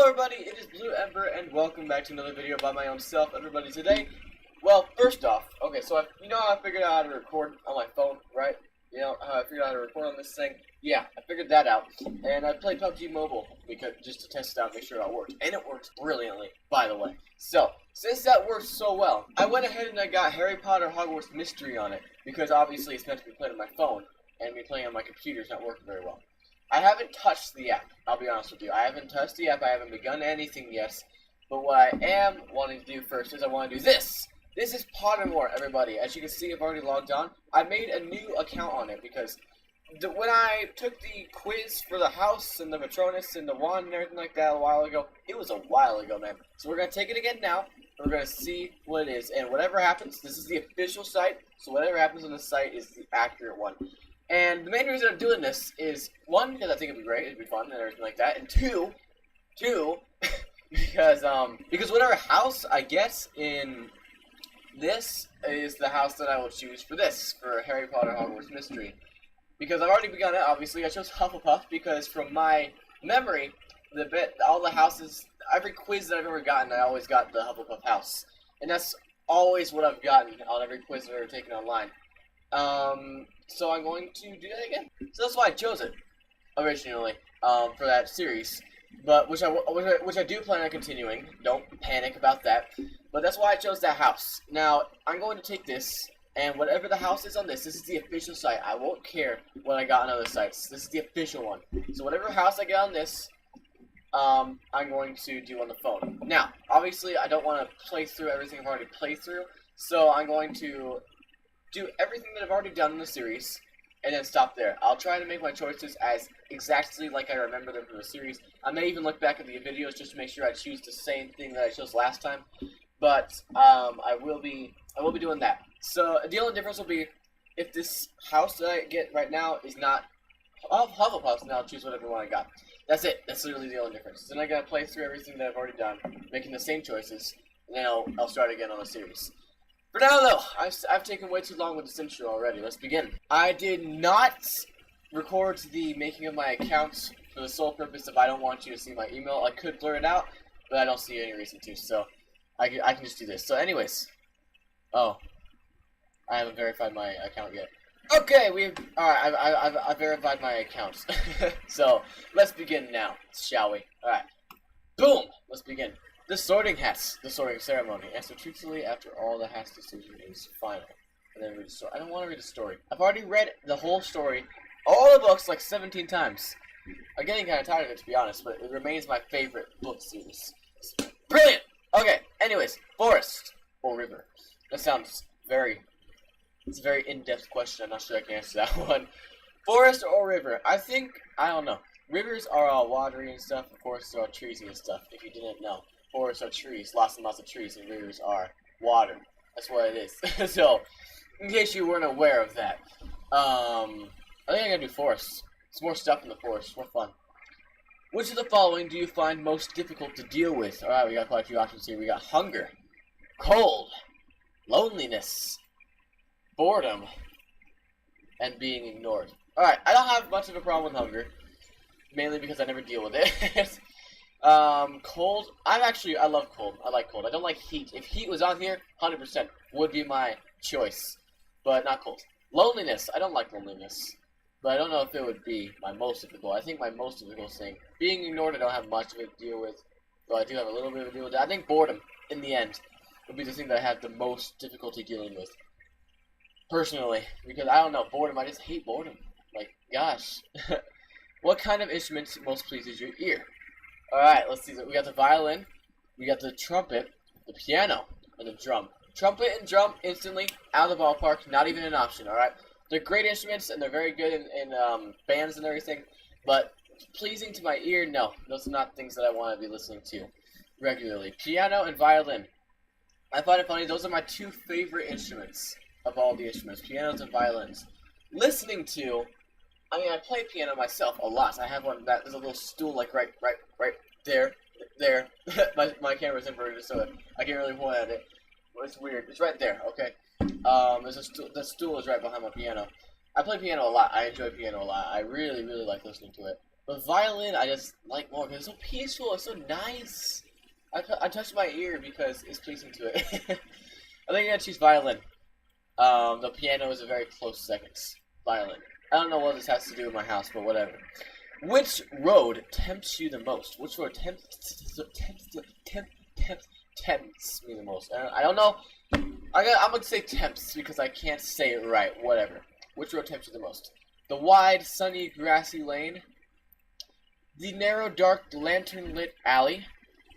Hello everybody, it is Blue Ember, and welcome back to another video by my own self. Everybody, today, well, first off, okay, so you know how I figured out how to record on my phone, right? You know how I figured out how to record on this thing? Yeah, I figured that out, and I played PUBG Mobile because just to test it out and make sure it all worked, and it works brilliantly, by the way. So, since that works so well, I went ahead and I got Harry Potter Hogwarts Mystery on it, because obviously it's meant to be played on my phone, and me playing on my computer is not working very well. I haven't touched the app, I'll be honest with you. I haven't touched the app, I haven't begun anything yet. But what I am wanting to do first is I want to do this. This is Pottermore, everybody. As you can see, I've already logged on. I made a new account on it because when I took the quiz for the house and the Patronus and the wand and everything like that a while ago, it was a while ago, man. So we're going to take it again now. We're going to see what it is. And whatever happens, this is the official site. So whatever happens on the site is the accurate one. And the main reason I'm doing this is, one, because I think it'd be great, it'd be fun and everything like that, and two, because whatever house I get in this is the house that I will choose for this, for Harry Potter Hogwarts Mystery. Because I've already begun it, obviously. I chose Hufflepuff because from my memory, all the houses, every quiz that I've ever gotten, I always got the Hufflepuff house. And that's always what I've gotten on every quiz I've ever taken online. So I'm going to do that again. So that's why I chose it originally, for that series. But which I do plan on continuing. Don't panic about that. But that's why I chose that house. Now I'm going to take this, and whatever the house is on this is the official site. I won't care what I got on other sites. This is the official one. So whatever house I get on this, I'm going to do on the phone. Now, obviously, I don't want to play through everything I've already played through, so I'm going to do everything that I've already done in the series, and then stop there. I'll try to make my choices as exactly like I remember them from the series. I may even look back at the videos just to make sure I choose the same thing that I chose last time. But I will be doing that. So the only difference will be if this house that I get right now is not Hufflepuff's, then I'll choose whatever one I got. That's it. That's literally the only difference. Then I gotta play through everything that I've already done, making the same choices, and then I'll start again on the series. For now, though, I've taken way too long with this intro already. Let's begin. I did not record the making of my account for the sole purpose of I don't want you to see my email. I could blur it out, but I don't see any reason to, so I can just do this. So anyways, I haven't verified my account yet. Okay, alright, I've verified my account. So, let's begin now, shall we? Alright. Boom! Let's begin. The sorting hats, the sorting ceremony. Answer truthfully after all the hat's decision is final. And then read the story. I don't want to read the story. I've already read the whole story, all the books, like 17 times. I'm getting kind of tired of it, to be honest, but it remains my favorite book series. Brilliant! Okay, anyways, forest or river? That sounds it's a very in-depth question. I'm not sure I can answer that one. Forest or river? I don't know. Rivers are all watery and stuff, and forests are all treesy and stuff, if you didn't know. Forests are trees, lots and lots of trees, and rivers are water. That's what it is. So, in case you weren't aware of that, I think I'm gonna do forests. It's more stuff in the forest, more fun. Which of the following do you find most difficult to deal with? Alright, we got quite a few options here. We got hunger, cold, loneliness, boredom, and being ignored. Alright, I don't have much of a problem with hunger, mainly because I never deal with it. Cold, I love cold. I like cold. I don't like heat. If heat was on here, 100% would be my choice, but not cold. Loneliness, I don't like loneliness, but I don't know if it would be my most difficult. I think my most difficult thing, being ignored, I don't have much of it to deal with, but I do have a little bit of a deal with it. I think boredom, in the end, would be the thing that I have the most difficulty dealing with, personally, because I don't know, boredom, I just hate boredom. Like, gosh. What kind of instrument most pleases your ear? Alright, let's see. We got the violin, we got the trumpet, the piano, and the drum. Trumpet and drum, instantly, out of the ballpark, not even an option, alright? They're great instruments, and they're very good in bands and everything, but pleasing to my ear, no. Those are not things that I want to be listening to regularly. Piano and violin. I find it funny, those are my two favorite instruments of all the instruments, pianos and violins. Listening to, I mean, I play piano myself a lot. I have one there's a little stool like right there. my camera's inverted, so I can't really point at it. It's weird. It's right there. Okay. The stool is right behind my piano. I play piano a lot. I enjoy piano a lot. I really like listening to it. But violin, I just like more because it's so peaceful. It's so nice. I touched my ear because it's pleasing to it. I think I'm gonna choose violin. The piano is a very close second. Violin. I don't know what this has to do with my house, but whatever. Which road tempts you the most? Which road tempts me the most? I don't know. I'm gonna say tempts because I can't say it right. Whatever. Which road tempts you the most? The wide, sunny, grassy lane, the narrow, dark, lantern-lit alley,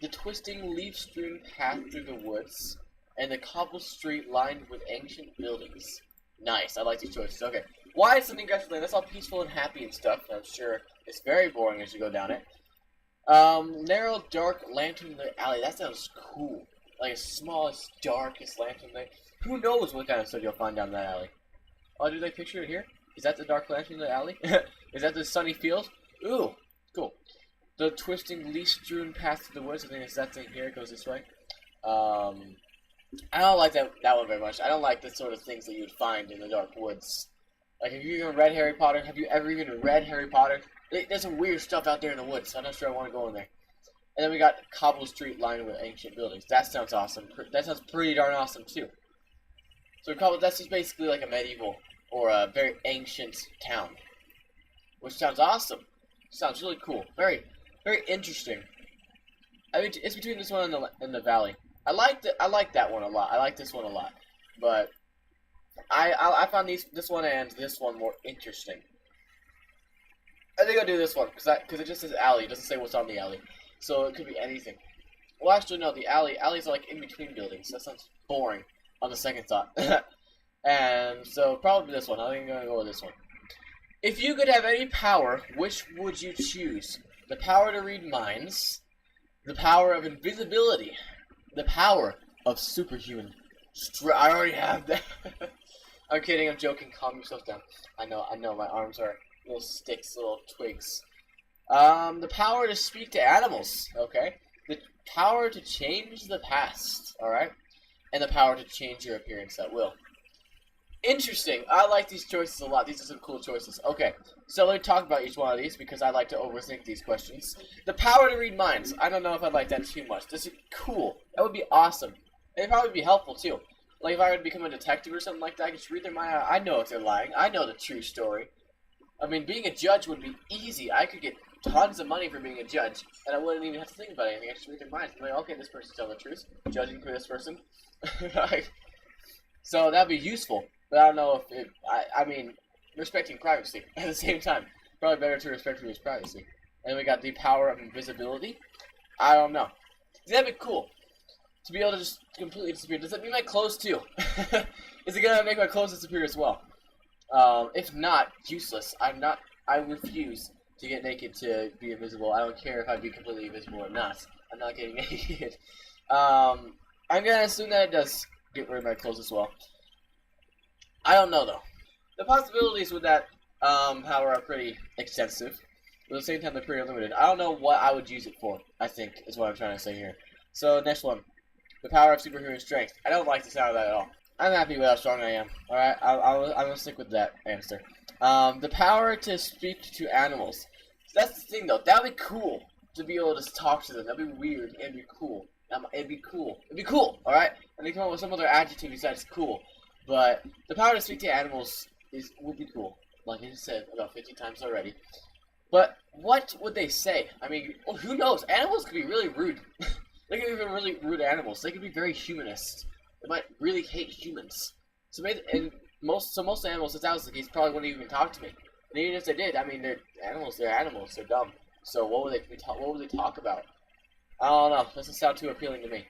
the twisting, leaf-strewn path through the woods, and the cobble street lined with ancient buildings. Nice. I like these choices. Okay. Wide, sunny, grassy lane. That's all peaceful and happy and stuff. I'm sure it's very boring as you go down it. Narrow, dark, lantern-lit alley. That sounds cool. Like a smallest, darkest lantern-lit. Who knows what kind of stuff you'll find down that alley? Oh, did they picture it here? Is that the dark lantern-lit alley? Is that the sunny field? Ooh, cool. The twisting, leaf-strewn path to the woods. I think it's that thing here. It goes this way. I don't like that one very much. I don't like the sort of things that you would find in the dark woods. Like, have you even read Harry Potter? Have you ever even read Harry Potter? There's some weird stuff out there in the woods, so I'm not sure I want to go in there. And then we got cobble street lined with ancient buildings. That sounds awesome. That sounds pretty darn awesome, too. So that's just basically like a medieval or a very ancient town. Which sounds awesome. Sounds really cool. Very, very interesting. I mean, it's between this one and the valley. I like that one a lot. I like this one a lot. But I found this one and this one more interesting. I think I'll do this one because it just says alley. It doesn't say what's on the alley, so it could be anything. Well, actually, no. The alleys are like in between buildings. That sounds boring on the second thought. And so probably this one. I think I'm gonna go with this one. If you could have any power, which would you choose? The power to read minds, the power of invisibility, the power of superhuman strength. I already have that. I'm kidding. I'm joking. Calm yourself down. I know. My arms are little sticks, little twigs. The power to speak to animals, okay? The power to change the past, alright? And the power to change your appearance at will. Interesting. I like these choices a lot. These are some cool choices. Okay, so let me talk about each one of these because I like to overthink these questions. The power to read minds. I don't know if I'd like that too much. This is cool. That would be awesome. It'd probably be helpful, too. Like, if I would become a detective or something like that, I could just read their mind. I know if they're lying. I know the true story. I mean, being a judge would be easy. I could get tons of money for being a judge, and I wouldn't even have to think about anything. I just read their minds. I'm like, okay, this person's telling the truth. Judging for this person. So that'd be useful. But I don't know if it... I mean, respecting privacy at the same time. Probably better to respect people's privacy. And then we got the power of invisibility. I don't know. That'd be cool. To be able to just completely disappear. Does that mean my clothes too? Is it gonna make my clothes disappear as well? If not, useless. I refuse to get naked to be invisible. I don't care if I'd be completely invisible or not. I'm not getting naked. I'm gonna assume that it does get rid of my clothes as well. I don't know though. The possibilities with that power are pretty extensive. But at the same time, they're pretty limited. I don't know what I would use it for, I think, is what I'm trying to say here. So, next one. The power of superhuman strength. I don't like the sound of that at all. I'm happy with how strong I am. Alright, I'm gonna stick with that answer. The power to speak to animals. That's the thing, though. That would be cool to be able to talk to them. That'd be weird. It'd be cool. It'd be cool. It'd be cool, alright? And they come up with some other adjective besides cool. But the power to speak to animals would be cool. Like I said about 50 times already. But what would they say? I mean, well, who knows? Animals could be really rude. They could be really rude animals. They could be very humanist. They might really hate humans. So most animals, if that was the case, probably wouldn't even talk to me. And even if they did, I mean, they're animals. They're dumb. So what would they talk about? I don't know. Doesn't sound too appealing to me.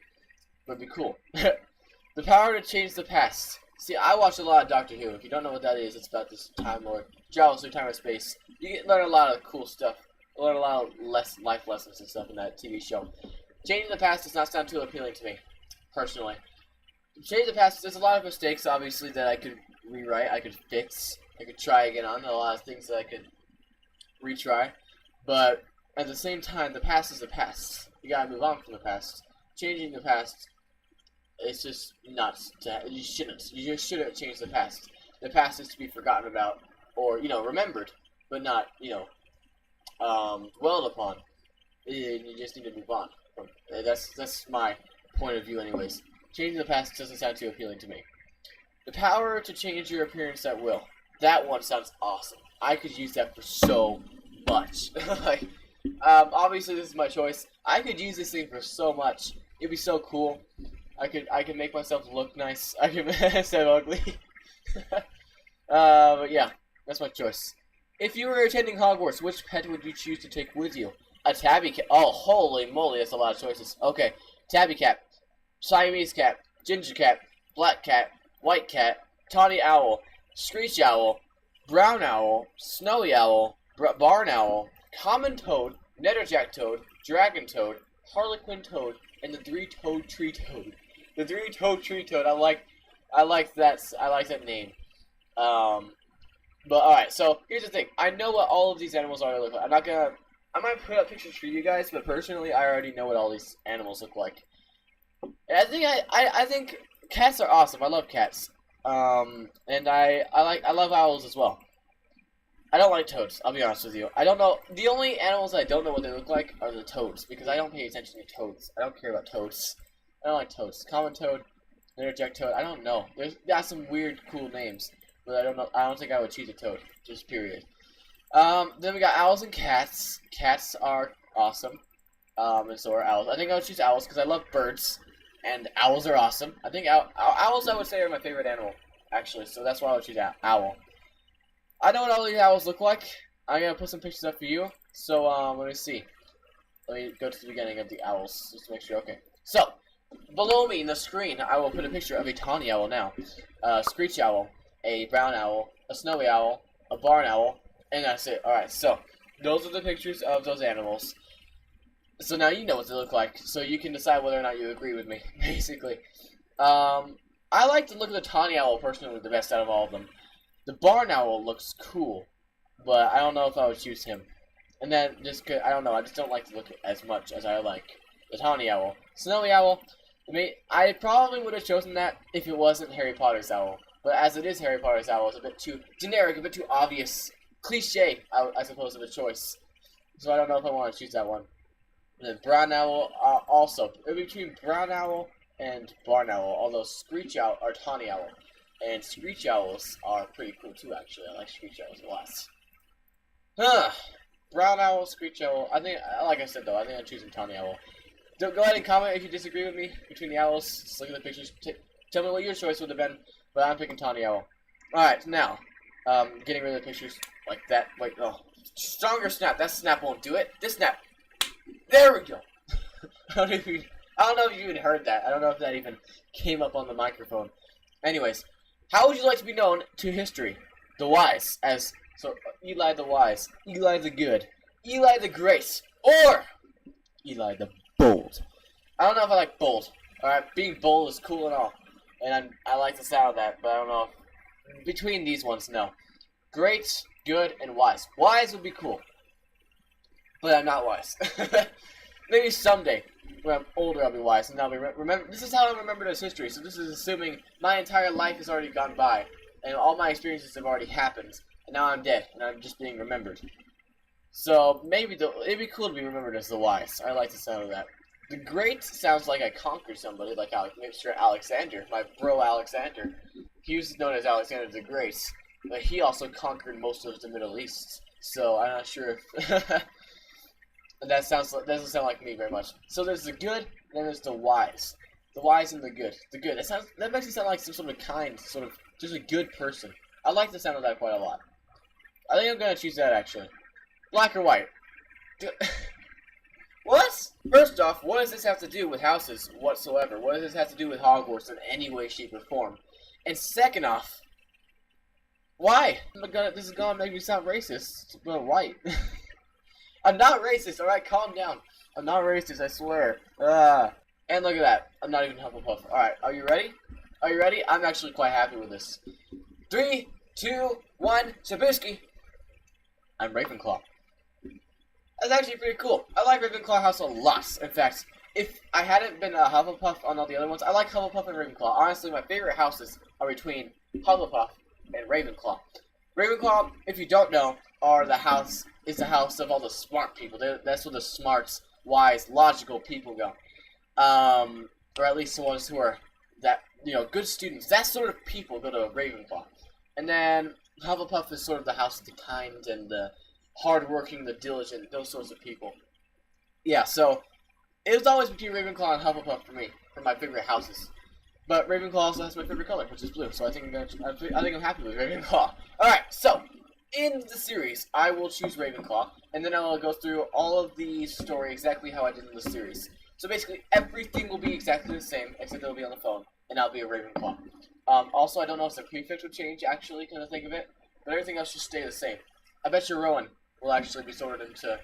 But it'd be cool. The power to change the past. See, I watch a lot of Doctor Who. If you don't know what that is, it's about this Time Lord travels through time and space. You learn a lot of cool stuff. You learn a lot of life lessons and stuff in that TV show. Changing the past does not sound too appealing to me, personally. Changing the past, there's a lot of mistakes, obviously, that I could rewrite, I could fix, I could try again on. A lot of things that I could retry. But at the same time, the past is the past. You gotta move on from the past. Changing the past, it's just nuts. You just shouldn't change the past. The past is to be forgotten about, or, remembered, but not, dwelled upon. You just need to move on. That's my point of view, anyways. Changing the past doesn't sound too appealing to me. The power to change your appearance at will. That one sounds awesome. I could use that for so much. Like, obviously this is my choice. I could use this thing for so much. It'd be so cool. I could make myself look nice. I could sound ugly. But yeah, that's my choice. If you were attending Hogwarts, which pet would you choose to take with you? A tabby cat. Oh, holy moly, that's a lot of choices. Okay, tabby cat, Siamese cat, ginger cat, black cat, white cat, tawny owl, screech owl, brown owl, snowy owl, barn owl, common toad, netterjack toad, dragon toad, harlequin toad, and the three-toed tree toad. The three-toed tree toad. I like that name. But alright, so here's the thing. I know what all of these animals are look like. I might put up pictures for you guys, but personally, I already know what all these animals look like. And I think cats are awesome. I love cats. And I love owls as well. I don't like toads, I'll be honest with you. I don't know. The only animals I don't know what they look like are the toads, because I don't pay attention to toads. I don't care about toads. I don't like toads. Common toad, netterjack toad, I don't know. There's got some weird, cool names, but I don't know. I don't think I would choose a toad, just period. Then we got owls and cats. Cats are awesome, and so are owls. I think I would choose owls because I love birds, and owls are awesome. I think owls, I would say, are my favorite animal, actually, so that's why I would choose owl. I know what all these owls look like. I'm gonna put some pictures up for you. So, let me see. Let me go to the beginning of the owls, just to make sure. Okay. So, below me in the screen, I will put a picture of a tawny owl now. A screech owl, a brown owl, a snowy owl, a barn owl, and that's it. Alright, so, those are the pictures of those animals. So now you know what they look like, so you can decide whether or not you agree with me, basically. I like to look at the tawny owl personally the best out of all of them. The barn owl looks cool, but I don't know if I would choose him. And then, I don't know, I just don't like to look as much as I like the tawny owl. Snowy owl, I probably would have chosen that if it wasn't Harry Potter's owl. But as it is Harry Potter's owl, it's a bit too generic, a bit too obvious. Cliche, I suppose, of a choice. So I don't know if I want to choose that one. And then brown owl, also. Between brown owl and barn owl, although screech owl or tawny owl. And screech owls are pretty cool too, actually. I like screech owls a lot. Brown owl, screech owl. I think, like I said though, I think I'm choosing tawny owl. Go ahead and comment if you disagree with me between the owls. Just look at the pictures. Tell me what your choice would have been. But I'm picking tawny owl. Alright, now, getting rid of the pictures like that. Wait, oh, stronger snap. That snap won't do it. This snap. There we go. I don't know if you even heard that. I don't know if that even came up on the microphone. Anyways. How would you like to be known to history? The wise, Eli the wise, Eli the good, Eli the great, or Eli the bold. I don't know if I like bold. Alright, being bold is cool and all, and I like the sound of that, but I don't know. Between these ones, no. Great, good, and wise. Wise would be cool, but I'm not wise. Maybe someday. When I'm older, I'll be wise, and I'll be remember. This is how I'm remembered as history. So this is assuming my entire life has already gone by, and all my experiences have already happened, and now I'm dead, and I'm just being remembered. So maybe it'd be cool to be remembered as the wise. I like the sound of that. The great sounds like I conquered somebody, like Mr. Alexander, my bro Alexander. He was known as Alexander the Great, but he also conquered most of the Middle East. So I'm not sure if. That doesn't sound like me very much. So there's the good, then there's the wise. The wise and the good. The good. That makes me sound like some sort of kind, just a good person. I like the sound of that quite a lot. I think I'm gonna choose that actually. Black or white? What? First off, what does this have to do with houses whatsoever? What does this have to do with Hogwarts in any way, shape, or form? And second off, why? This is gonna make me sound racist, but white. I'm not racist, alright? Calm down. I'm not racist, I swear. And look at that. I'm not even Hufflepuff. Alright, are you ready? Are you ready? I'm actually quite happy with this. 3, 2, 1, Sabisky. I'm Ravenclaw. That's actually pretty cool. I like Ravenclaw House a lot. In fact, if I hadn't been a Hufflepuff on all the other ones, I like Hufflepuff and Ravenclaw. Honestly, my favorite houses are between Hufflepuff and Ravenclaw. Ravenclaw, if you don't know, are the house is the house of all the smart people. That's where the smart, wise, logical people go. Or at least the ones who are good students. That sort of people go to Ravenclaw. And then Hufflepuff is sort of the house of the kind and the hardworking, the diligent, those sorts of people. Yeah, so it was always between Ravenclaw and Hufflepuff for me, for my favorite houses. But Ravenclaw also has my favorite color, which is blue. So I think I'm happy with Ravenclaw. All right, so in the series, I will choose Ravenclaw, and then I will go through all of the story exactly how I did in the series. So basically, everything will be exactly the same, except it'll be on the phone, and I'll be a Ravenclaw. Also, I don't know if the prefix will change, actually, kind of think of it, but everything else should stay the same. I bet you Rowan will actually be sorted into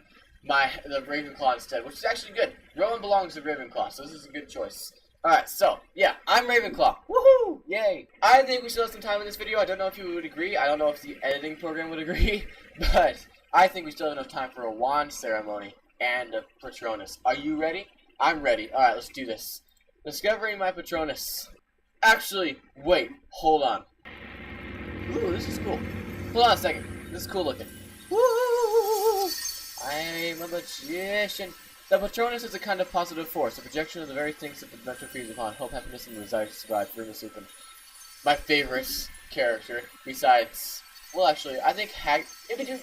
the Ravenclaw instead, which is actually good. Rowan belongs to Ravenclaw, so this is a good choice. Alright, so, yeah, I'm Ravenclaw. Woohoo! Yay! I think we still have some time in this video. I don't know if you would agree. I don't know if the editing program would agree, but I think we still have enough time for a wand ceremony and a Patronus. Are you ready? I'm ready. Alright, let's do this. Discovering my Patronus. Actually, wait, hold on. Ooh, this is cool. Hold on a second. This is cool looking. Woo! I'm a magician. The Patronus is a kind of positive force, a projection of the very things that the mentor feeds upon: hope, happiness, and the desire to survive. Remus Lupin. My favorite character, besides, well, actually, I think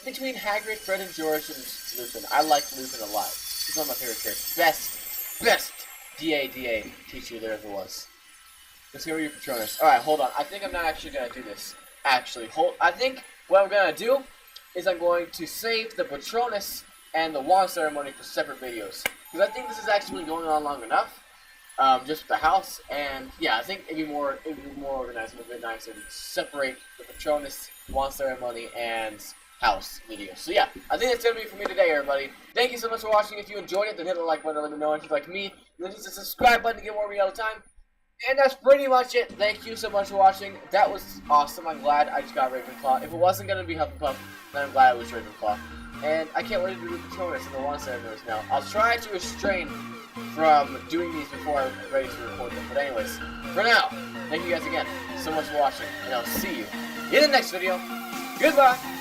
between Hagrid, Fred, and George, and Lupin, I like Lupin a lot. He's one of my favorite characters. Best DA teacher there ever was. Discover your Patronus. Alright, hold on. I think I'm not actually going to do this. I think what I'm going to do is I'm going to save the Patronus and the wand ceremony for separate videos. Because I think this is actually going on long enough. Just with the house. And yeah, I think it'd be more organized and a bit nicer to separate the Patronus, wand ceremony, and house videos. So yeah, I think that's going to be it for me today, everybody. Thank you so much for watching. If you enjoyed it, then hit the like button, let me know if you like me. And then hit the subscribe button to get more of me all the time. And that's pretty much it. Thank you so much for watching. That was awesome. I'm glad I just got Ravenclaw. If it wasn't going to be Hufflepuff, then I'm glad it was Ravenclaw. And I can't wait to do the Patronus and the wand ceremonies now. I'll try to restrain from doing these before I'm ready to record them. But anyways, for now, thank you guys again so much for watching. And I'll see you in the next video. Goodbye!